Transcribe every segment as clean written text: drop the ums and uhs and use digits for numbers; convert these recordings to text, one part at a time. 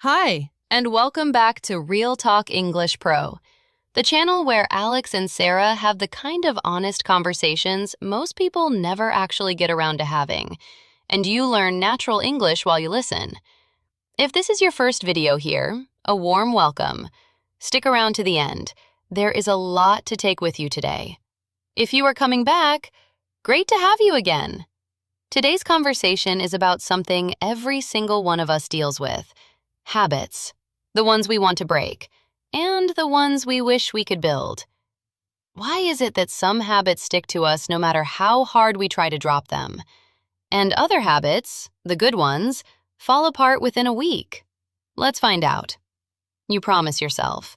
Hi, And welcome back to Real Talk English Pro, the channel where Alex and Sarah have the kind of honest conversations most people never actually get around to having, and you learn natural English while you listen. If this is your first video here, a warm welcome. Stick around to the end. There is a lot to take with you today. If you are coming back, great to have you again. Today's conversation is about something every single one of us deals with: habits. The ones we want to break, and the ones we wish we could build. Why is it that some habits stick to us no matter how hard we try to drop them, and other habits, the good ones, fall apart within a week? Let's find out. You promise yourself,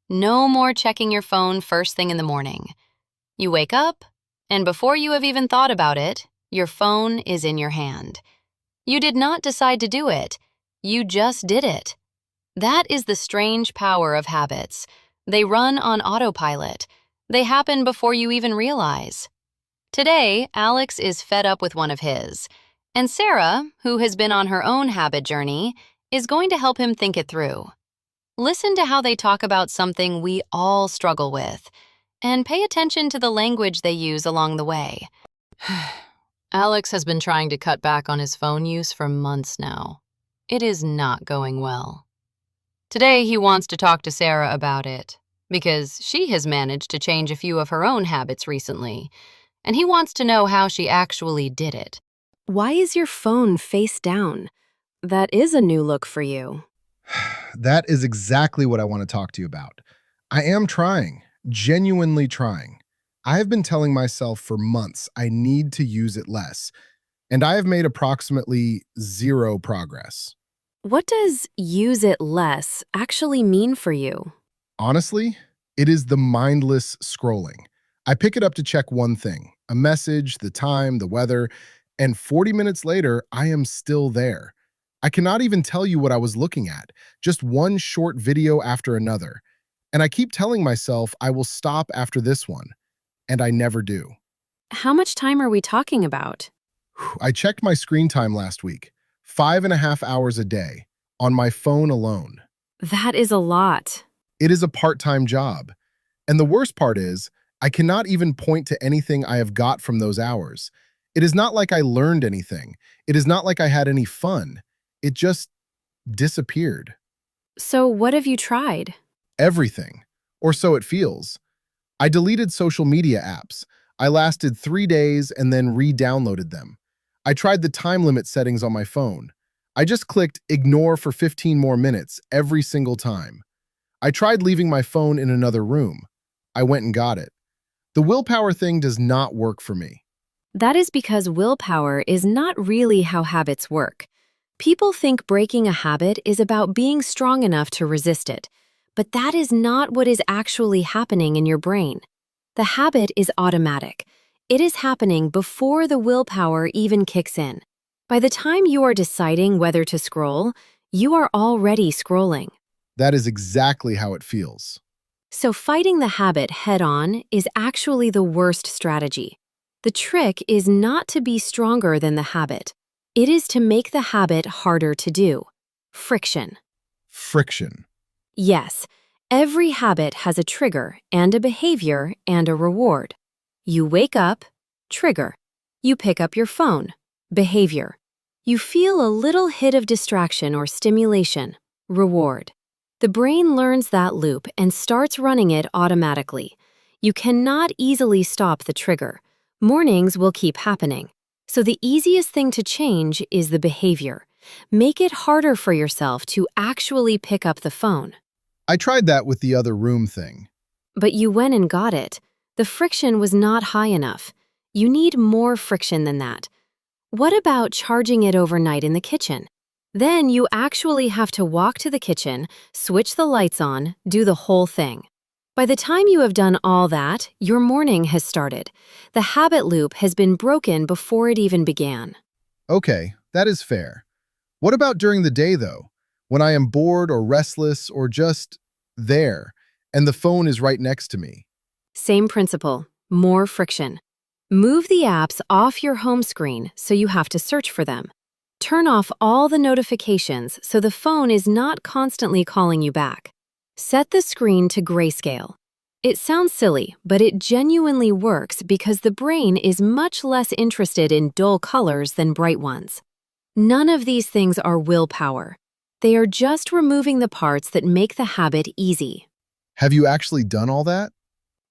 no more checking your phone first thing in the morning. You wake up, and before you have even thought about it, your phone is in your hand. You did not decide to do it. You just did it. That is the strange power of habits. They run on autopilot. They happen before you even realize. Today, Alex is fed up with one of his, and Sarah, who has been on her own habit journey, is going to help him think it through. Listen to how they talk about something we all struggle with, and pay attention to the language they use along the way. Alex has been trying to cut back on his phone use for months now. It is not going well. Today, he wants to talk to Sarah about it, because she has managed to change a few of her own habits recently, and he wants to know how she actually did it. why is your phone face down? That is a new look for you. That is exactly what I want to talk to you about. I am trying, genuinely trying. I have been telling myself for months I need to use it less, and I have made approximately zero progress. What does use it less actually mean for you? Honestly, it is the mindless scrolling. I pick it up to check one thing, a message, the time, the weather, and 40 minutes later, I am still there. I cannot even tell you what I was looking at, just one short video after another. And I keep telling myself I will stop after this one, and I never do. How much time are we talking about? I checked my screen time last week, 5.5 hours a day, on my phone alone. That is a lot. It is a part-time job. And the worst part is, I cannot even point to anything I have got from those hours. It is not like I learned anything. It is not like I had any fun. It just disappeared. So what have you tried? Everything. Or so it feels. I deleted social media apps. I lasted 3 days and then re-downloaded them. I tried the time limit settings on my phone. I just clicked ignore for 15 more minutes every single time. I tried leaving my phone in another room. I went and got it. The willpower thing does not work for me. That is because willpower is not really how habits work. People think breaking a habit is about being strong enough to resist it, but that is not what is actually happening in your brain. The habit is automatic. It is happening before the willpower even kicks in. By the time you are deciding whether to scroll, you are already scrolling. That is exactly how it feels. So fighting the habit head-on is actually the worst strategy. The trick is not to be stronger than the habit. It is to make the habit harder to do. Friction. Friction. Yes, every habit has a trigger and a behavior and a reward. You wake up, trigger. You pick up your phone, behavior. You feel a little hit of distraction or stimulation, reward. The brain learns that loop and starts running it automatically. You cannot easily stop the trigger. Mornings will keep happening. So the easiest thing to change is the behavior. Make it harder for yourself to actually pick up the phone. I tried that with the other room thing. But you went and got it. The friction was not high enough. You need more friction than that. What about charging it overnight in the kitchen? Then you actually have to walk to the kitchen, switch the lights on, do the whole thing. By the time you have done all that, your morning has started. The habit loop has been broken before it even began. Okay, that is fair. What about during the day, though? When I am bored or restless or just there, and the phone is right next to me? Same principle, more friction. Move the apps off your home screen so you have to search for them. Turn off all the notifications so the phone is not constantly calling you back. Set the screen to grayscale. It sounds silly, but it genuinely works because the brain is much less interested in dull colors than bright ones. None of these things are willpower. They are just removing the parts that make the habit easy. Have you actually done all that?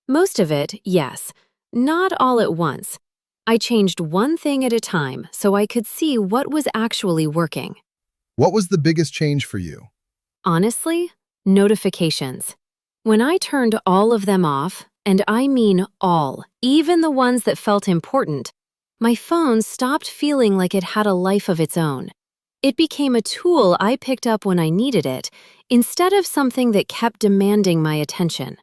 Most of it, yes. Not all at once. I changed one thing at a time so I could see what was actually working. What was the biggest change for you? Honestly, notifications. When I turned all of them off, and I mean all, even the ones that felt important, my phone stopped feeling like it had a life of its own. It became a tool I picked up when I needed it, instead of something that kept demanding my attention.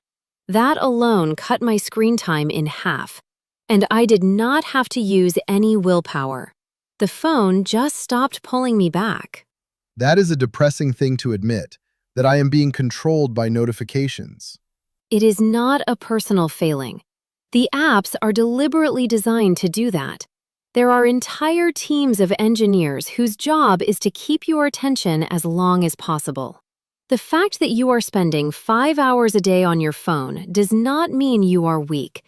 That alone cut my screen time in half, and I did not have to use any willpower. The phone just stopped pulling me back. That is a depressing thing to admit, that I am being controlled by notifications. It is not a personal failing. The apps are deliberately designed to do that. There are entire teams of engineers whose job is to keep your attention as long as possible. The fact that you are spending 5 hours a day on your phone does not mean you are weak.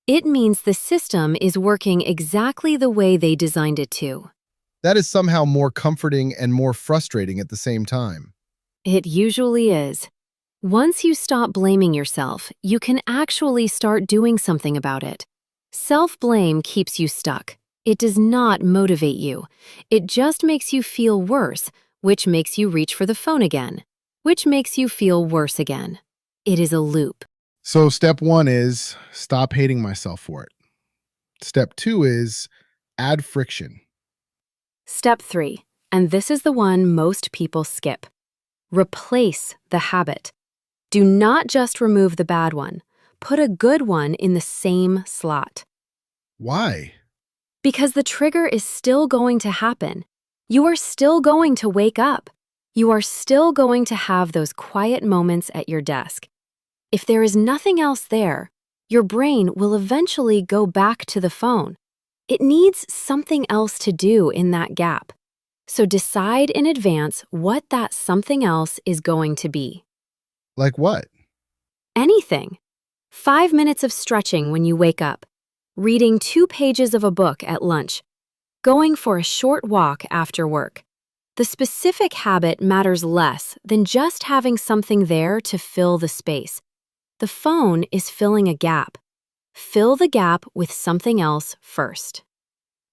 It means the system is working exactly the way they designed it to. That is somehow more comforting and more frustrating at the same time. It usually is. Once you stop blaming yourself, you can actually start doing something about it. Self-blame keeps you stuck. It does not motivate you. It just makes you feel worse, which makes you reach for the phone again, which makes you feel worse again. It is a loop. So step 1 is stop hating myself for it. Step 2 is add friction. Step 3, and this is the one most people skip. Replace the habit. Do not just remove the bad one. Put a good one in the same slot. Why? Because the trigger is still going to happen. You are still going to wake up. You are still going to have those quiet moments at your desk. If there is nothing else there, your brain will eventually go back to the phone. It needs something else to do in that gap. So decide in advance what that something else is going to be. Like what? Anything. 5 minutes of stretching when you wake up. Reading 2 pages of a book at lunch. Going for a short walk after work. The specific habit matters less than just having something there to fill the space. The phone is filling a gap. Fill the gap with something else first.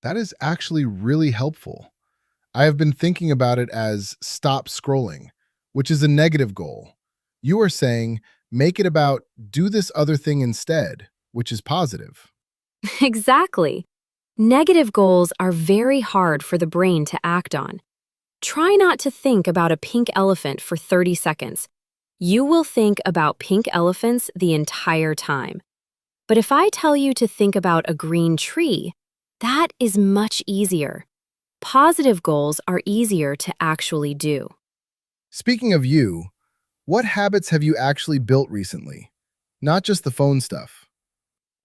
That is actually really helpful. I have been thinking about it as stop scrolling, which is a negative goal. You are saying make it about do this other thing instead, which is positive. Exactly. Negative goals are very hard for the brain to act on. Try not to think about a pink elephant for 30 seconds. You will think about pink elephants the entire time. But if I tell you to think about a green tree, that is much easier. Positive goals are easier to actually do. Speaking of you, what habits have you actually built recently? Not just the phone stuff.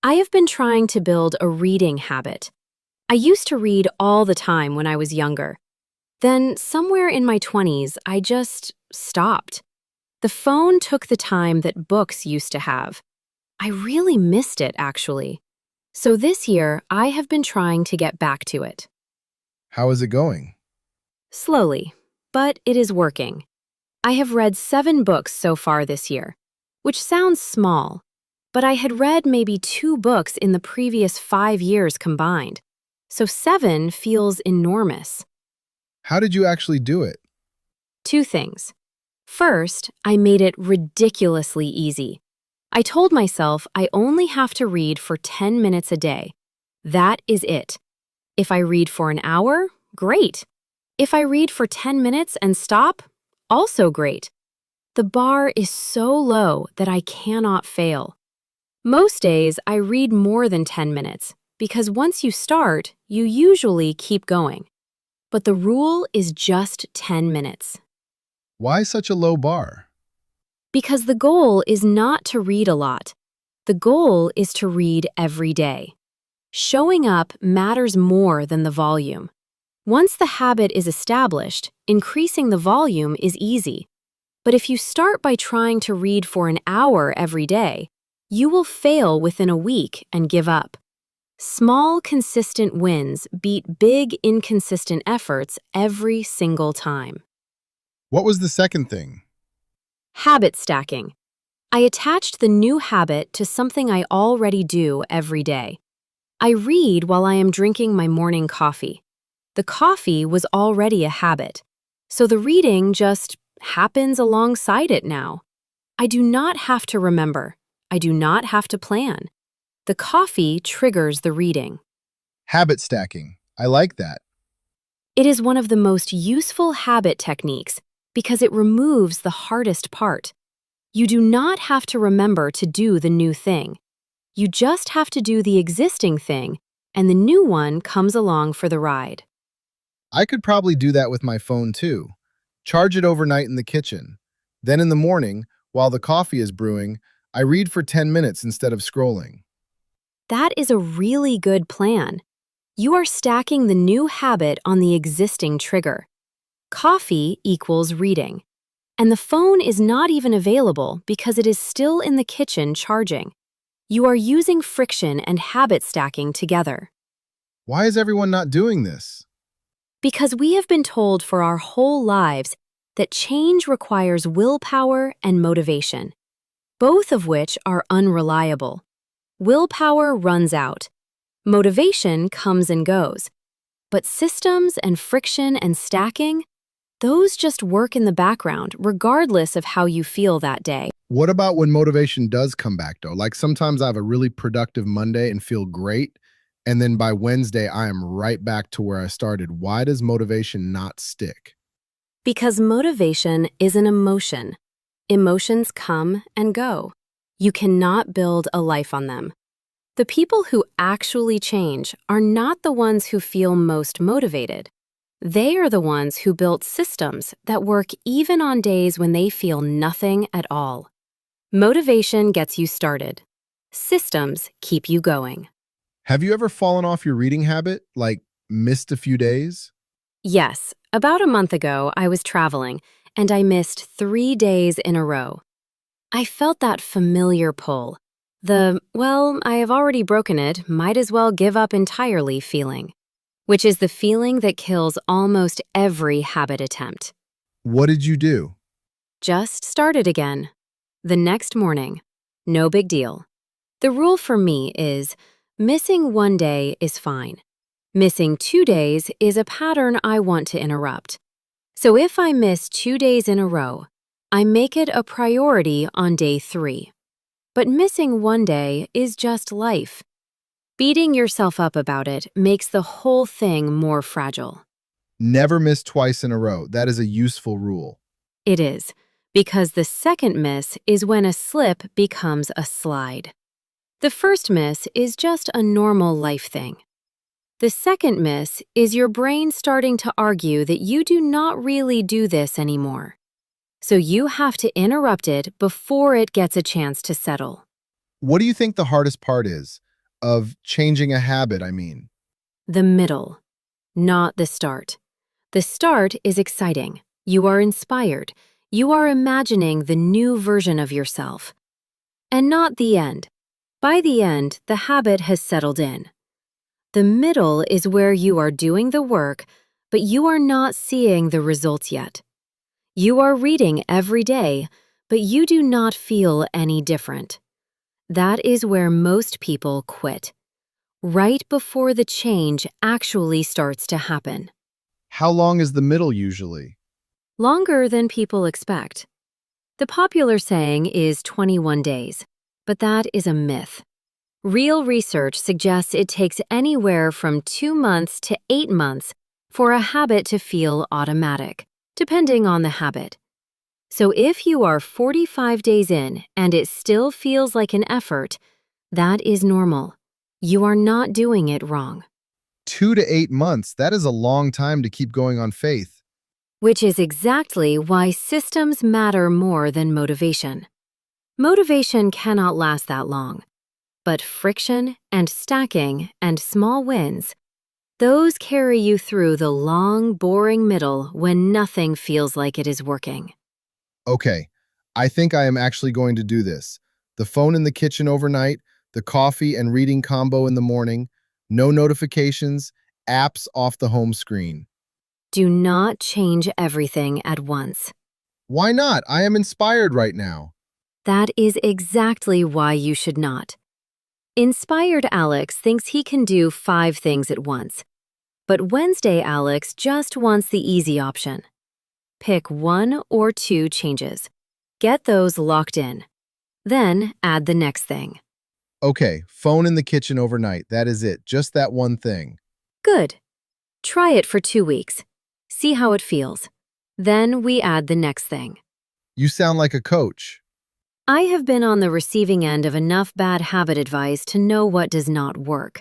I have been trying to build a reading habit. I used to read all the time when I was younger. Then, somewhere in my 20s, I just stopped. The phone took the time that books used to have. I really missed it, actually. So this year, I have been trying to get back to it. How is it going? Slowly, but it is working. I have read 7 books so far this year, which sounds small, but I had read maybe 2 books in the previous 5 years combined, so 7 feels enormous. How did you actually do it? 2 things. First, I made it ridiculously easy. I told myself I only have to read for 10 minutes a day. That is it. If I read for an hour, great. If I read for 10 minutes and stop, also great. The bar is so low that I cannot fail. Most days, I read more than 10 minutes because once you start, you usually keep going. But the rule is just 10 minutes. Why such a low bar? Because the goal is not to read a lot. The goal is to read every day. Showing up matters more than the volume. Once the habit is established, increasing the volume is easy. But if you start by trying to read for an hour every day, you will fail within a week and give up. Small, consistent wins beat big, inconsistent efforts every single time. What was the second thing? Habit stacking. I attached the new habit to something I already do every day. I read while I am drinking my morning coffee. The coffee was already a habit, so the reading just happens alongside it now. I do not have to remember. I do not have to plan. The coffee triggers the reading. Habit stacking. I like that. It is one of the most useful habit techniques because it removes the hardest part. You do not have to remember to do the new thing. You just have to do the existing thing, and the new one comes along for the ride. I could probably do that with my phone too. Charge it overnight in the kitchen. Then in the morning, while the coffee is brewing, I read for 10 minutes instead of scrolling. That is a really good plan. You are stacking the new habit on the existing trigger. Coffee equals reading. And the phone is not even available because it is still in the kitchen charging. You are using friction and habit stacking together. Why is everyone not doing this? Because we have been told for our whole lives that change requires willpower and motivation, both of which are unreliable. Willpower runs out. Motivation comes and goes. But systems and friction and stacking, those just work in the background regardless of how you feel that day. What about when motivation does come back though? Like sometimes I have a really productive Monday and feel great, and then by Wednesday I am right back to where I started. Why does motivation not stick? Because motivation is an emotion. Emotions come and go. You cannot build a life on them. The people who actually change are not the ones who feel most motivated. They are the ones who built systems that work even on days when they feel nothing at all. Motivation gets you started. Systems keep you going. Have you ever fallen off your reading habit, like missed a few days? Yes, about a month ago, I was traveling, and I missed 3 days in a row. I felt that familiar pull. I have already broken it, might as well give up entirely feeling, which is the feeling that kills almost every habit attempt. What did you do? Just started again. The next morning. No big deal. The rule for me is missing 1 day is fine. Missing 2 days is a pattern I want to interrupt. So if I miss 2 days in a row, I make it a priority on day 3. But missing 1 day is just life. Beating yourself up about it makes the whole thing more fragile. Never miss twice in a row. That is a useful rule. It is, because the second miss is when a slip becomes a slide. The first miss is just a normal life thing. The second miss is your brain starting to argue that you do not really do this anymore. So you have to interrupt it before it gets a chance to settle. What do you think the hardest part is of changing a habit, I mean? The middle, not the start. The start is exciting. You are inspired. You are imagining the new version of yourself. And not the end. By the end, the habit has settled in. The middle is where you are doing the work, but you are not seeing the results yet. You are reading every day, but you do not feel any different. That is where most people quit, right before the change actually starts to happen. How long is the middle usually? Longer than people expect. The popular saying is 21 days, but that is a myth. Real research suggests it takes anywhere from 2 months to 8 months for a habit to feel automatic, depending on the habit. So if you are 45 days in and it still feels like an effort, that is normal. You are not doing it wrong. 2 to 8 months, that is a long time to keep going on faith. Which is exactly why systems matter more than motivation. Motivation cannot last that long. But friction and stacking and small wins, Those carry you through the long, boring middle when nothing feels like it is working. Okay, I think I am actually going to do this. The phone in the kitchen overnight, the coffee and reading combo in the morning, no notifications, apps off the home screen. Do not change everything at once. Why not? I am inspired right now. That is exactly why you should not. Inspired Alex thinks he can do 5 things at once. But Wednesday Alex just wants the easy option. Pick 1 or 2 changes. Get those locked in. Then add the next thing. Okay, phone in the kitchen overnight. That is it. Just that one thing. Good. Try it for 2 weeks. See how it feels. Then we add the next thing. You sound like a coach. I have been on the receiving end of enough bad habit advice to know what does not work.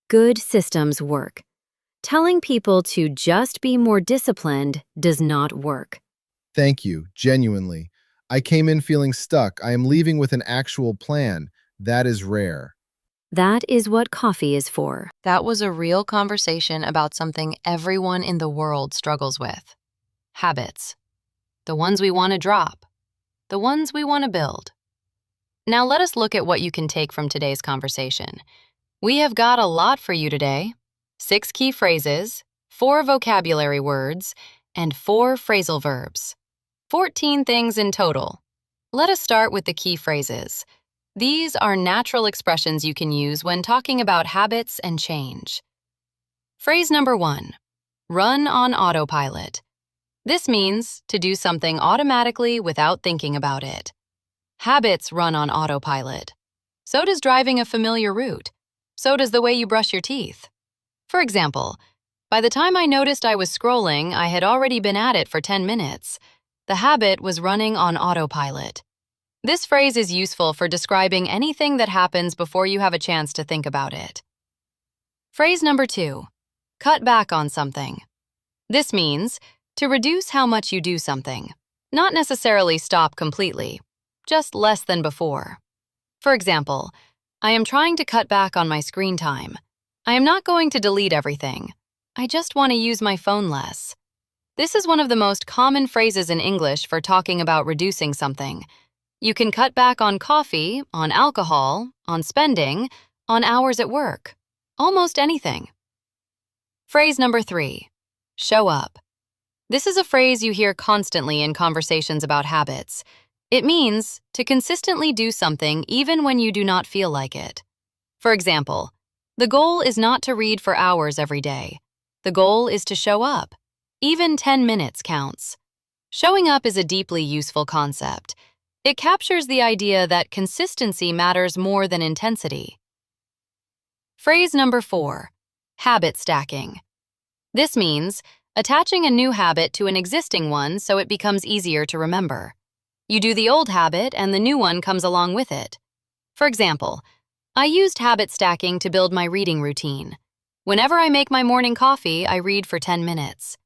Good systems work. Telling people to just be more disciplined does not work. Thank you, genuinely. I came in feeling stuck. I am leaving with an actual plan. That is rare. That is what coffee is for. That was a real conversation about something everyone in the world struggles with. Habits. The ones we want to drop. The ones we want to build. Now let us look at what you can take from today's conversation. We have got a lot for you today. 6 key phrases, 4 vocabulary words, and 4 phrasal verbs. 14 things in total. Let us start with the key phrases. These are natural expressions you can use when talking about habits and change. Phrase number 1, run on autopilot. This means to do something automatically without thinking about it. Habits run on autopilot. So does driving a familiar route. So does the way you brush your teeth. For example, by the time I noticed I was scrolling, I had already been at it for 10 minutes. The habit was running on autopilot. This phrase is useful for describing anything that happens before you have a chance to think about it. Phrase number 2, cut back on something. This means to reduce how much you do something, not necessarily stop completely, just less than before. For example, I am trying to cut back on my screen time. I am not going to delete everything. I just want to use my phone less. This is one of the most common phrases in English for talking about reducing something. You can cut back on coffee, on alcohol, on spending, on hours at work. Almost anything. Phrase number 3, show up. This is a phrase you hear constantly in conversations about habits. It means to consistently do something even when you do not feel like it. For example, the goal is not to read for hours every day. The goal is to show up. Even 10 minutes counts. Showing up is a deeply useful concept. It captures the idea that consistency matters more than intensity. Phrase number 4, habit stacking. This means attaching a new habit to an existing one so it becomes easier to remember. You do the old habit and the new one comes along with it. For example, I used habit stacking to build my reading routine. Whenever I make my morning coffee, I read for 10 minutes.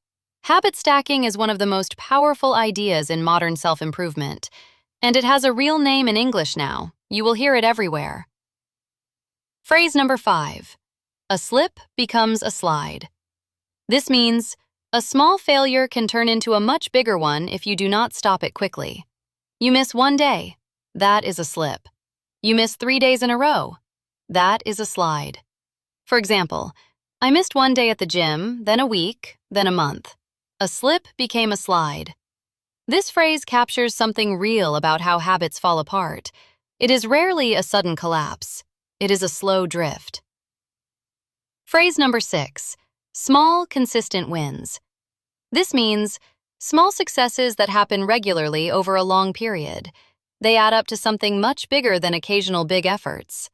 Habit stacking is one of the most powerful ideas in modern self-improvement, and it has a real name in English now. You will hear it everywhere. Phrase number 5, a slip becomes a slide. This means a small failure can turn into a much bigger one if you do not stop it quickly. You miss one day. That is a slip. You miss 3 days in a row. That is a slide. For example, I missed one day at the gym, then a week, then a month. A slip became a slide. This phrase captures something real about how habits fall apart. It is rarely a sudden collapse. It is a slow drift. Phrase number 6, small, consistent wins. This means small successes that happen regularly over a long period. They add up to something much bigger than occasional big efforts.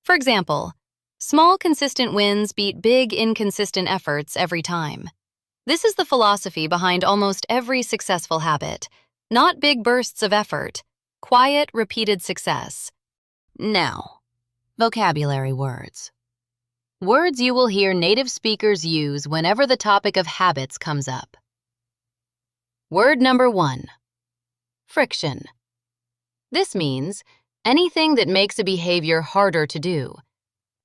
For example, small, consistent wins beat big, inconsistent efforts every time. This is the philosophy behind almost every successful habit. Not big bursts of effort, quiet, repeated success. Now, vocabulary words. Words you will hear native speakers use whenever the topic of habits comes up. Word number 1, friction. This means anything that makes a behavior harder to do.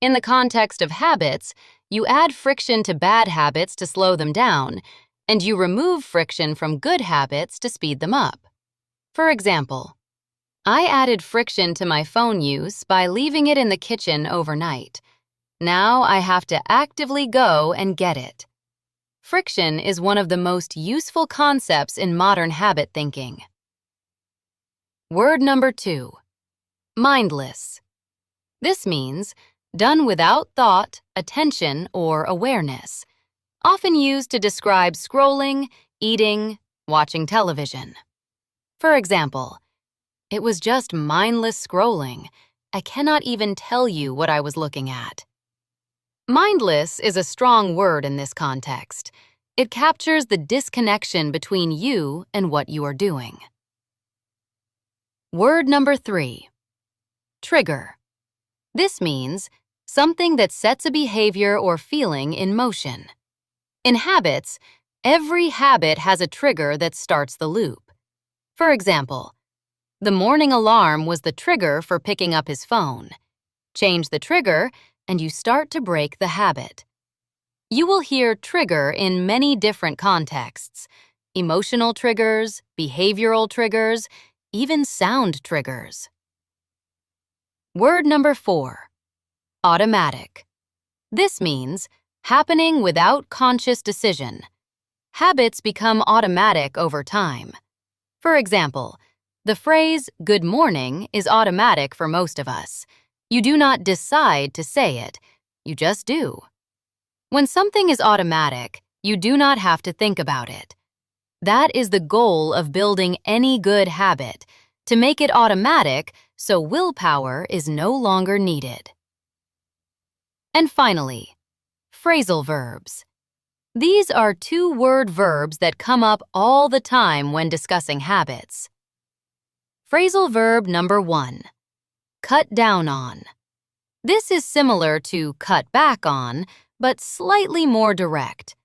In the context of habits, you add friction to bad habits to slow them down, and you remove friction from good habits to speed them up. For example, I added friction to my phone use by leaving it in the kitchen overnight. Now I have to actively go and get it. Friction is one of the most useful concepts in modern habit thinking. Word number 2, mindless. This means done without thought, attention, or awareness, often used to describe scrolling, eating, watching television. For example, it was just mindless scrolling. I cannot even tell you what I was looking at. Mindless is a strong word in this context. It captures the disconnection between you and what you are doing. Word number 3, trigger. This means something that sets a behavior or feeling in motion. In habits, every habit has a trigger that starts the loop. For example, the morning alarm was the trigger for picking up his phone. Change the trigger, and you start to break the habit. You will hear trigger in many different contexts: emotional triggers, behavioral triggers, even sound triggers. Word number 4, automatic. This means happening without conscious decision. Habits become automatic over time. For example, the phrase "good morning" is automatic for most of us. You do not decide to say it, you just do. When something is automatic, you do not have to think about it. That is the goal of building any good habit, to make it automatic so willpower is no longer needed. And finally, phrasal verbs. These are 2-word verbs that come up all the time when discussing habits. Phrasal verb number 1, cut down on. This is similar to cut back on, but slightly more direct.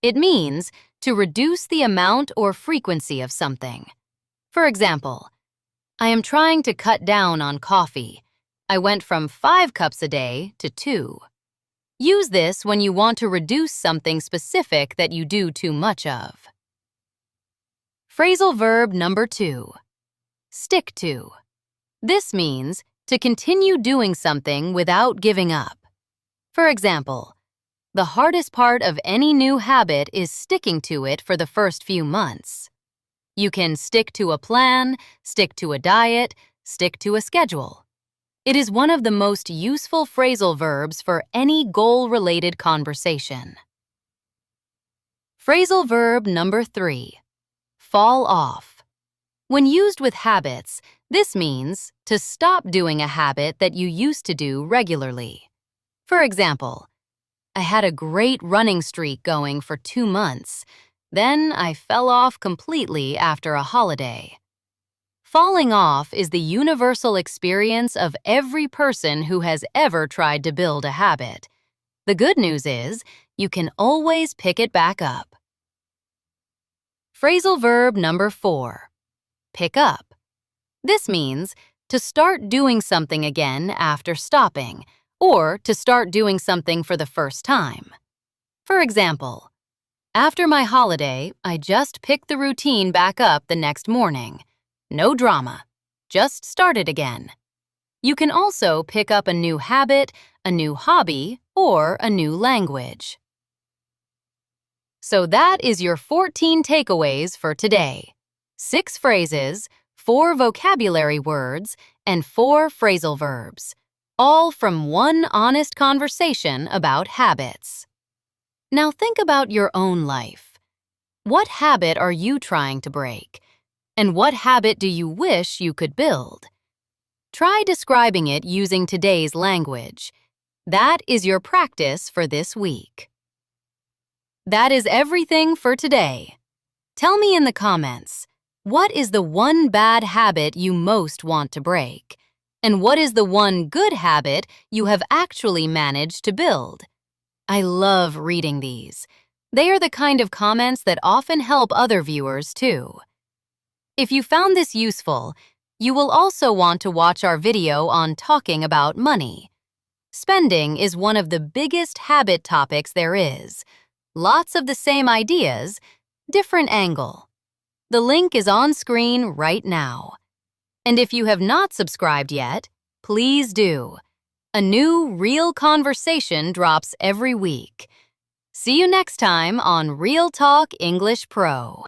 It means to reduce the amount or frequency of something. For example, I am trying to cut down on coffee. I went from 5 cups a day to 2. Use this when you want to reduce something specific that you do too much of. Phrasal verb number 2, stick to. This means to continue doing something without giving up. For example, the hardest part of any new habit is sticking to it for the first few months. You can stick to a plan, stick to a diet, stick to a schedule. It is one of the most useful phrasal verbs for any goal-related conversation. Phrasal verb number 3, fall off. When used with habits, this means to stop doing a habit that you used to do regularly. For example, I had a great running streak going for 2 months. Then I fell off completely after a holiday. Falling off is the universal experience of every person who has ever tried to build a habit. The good news is, you can always pick it back up. Phrasal verb number 4, pick up. This means to start doing something again after stopping, or to start doing something for the first time. For example, after my holiday, I just picked the routine back up the next morning. No drama, just start it again. You can also pick up a new habit, a new hobby, or a new language. So that is your 14 takeaways for today. 6 phrases, 4 vocabulary words, and 4 phrasal verbs, all from one honest conversation about habits. Now think about your own life. What habit are you trying to break? And what habit do you wish you could build? Try describing it using today's language. That is your practice for this week. That is everything for today. Tell me in the comments, what is the one bad habit you most want to break? And what is the one good habit you have actually managed to build? I love reading these. They are the kind of comments that often help other viewers too. If you found this useful, you will also want to watch our video on talking about money. Spending is one of the biggest habit topics there is. Lots of the same ideas, different angle. The link is on screen right now. And if you have not subscribed yet, please do. A new Real Conversation drops every week. See you next time on Real Talk English Pro.